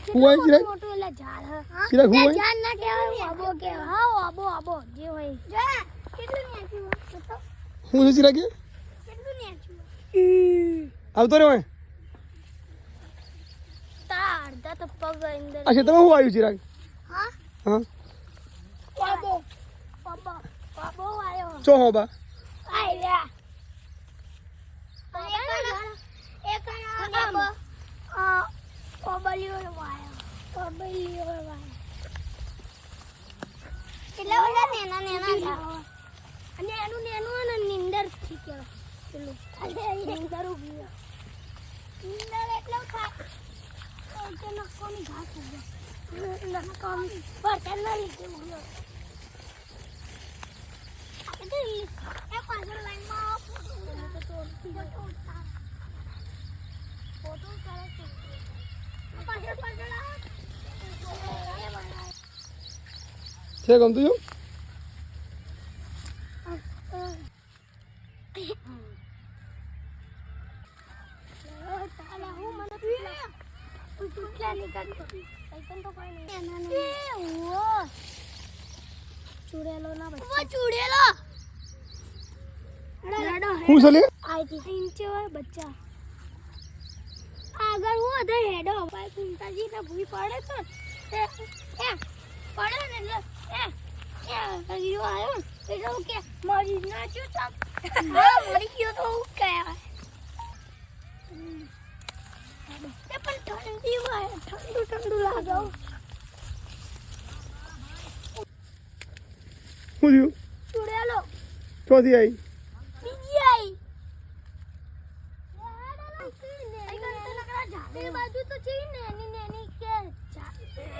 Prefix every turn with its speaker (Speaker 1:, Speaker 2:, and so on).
Speaker 1: હુવાય ચિરાગ
Speaker 2: મોટું એટલે ઝાડ
Speaker 1: ચિરાગ હુવાય
Speaker 2: ઝાડ ના કહેવાય આબો કે હા આબો જે હોય જા કેટલું ન્યાચું બતાવ
Speaker 1: હું છે ચિરાગ
Speaker 2: કેટલું ન્યાચું
Speaker 1: આવતો રે ઓય
Speaker 2: તા અડધા તો પગ અંદર
Speaker 1: અચ્છા તમે હું આવ્યું ચિરાગ
Speaker 2: હા
Speaker 1: હા
Speaker 2: આબો આબો આયો
Speaker 1: ચો હો બા
Speaker 2: આય લ્યા એક આબો કોબલીઓ વાયો કેટલા બધા નેના અને એનું અને નિંદર થી કે પેલું નિંદર ઉગી નિંદર એટલો ખાય કે નકોની ઘાસ ઉગે નકોમ બર્તન ના લીધે ઉગ્યો એ પાછળ લાઈનમાં ફોટો કરે છે પાછળ
Speaker 1: છે ગમતું છું
Speaker 2: ચૂડેલો ના બચ્ચા ચૂડેલો
Speaker 1: હું છે લે
Speaker 2: ઇંચે હોય બચ્ચા આગળ હું અધે હેડો ભાઈ કુંતાજી ને ભૂઈ પડે તો એ પડે ને એટલે હરિયો આવ્યો એટલે હું કે મરી ના છું તમ હા મરી ગયો તો હું કહેવાય એ પણ ઠંડી હોય ઠંડુ લાગે
Speaker 1: હું થયું
Speaker 2: ચૂડેલો
Speaker 1: ચોથી આવી
Speaker 2: બીજી આઈ બાજુ તો છે ને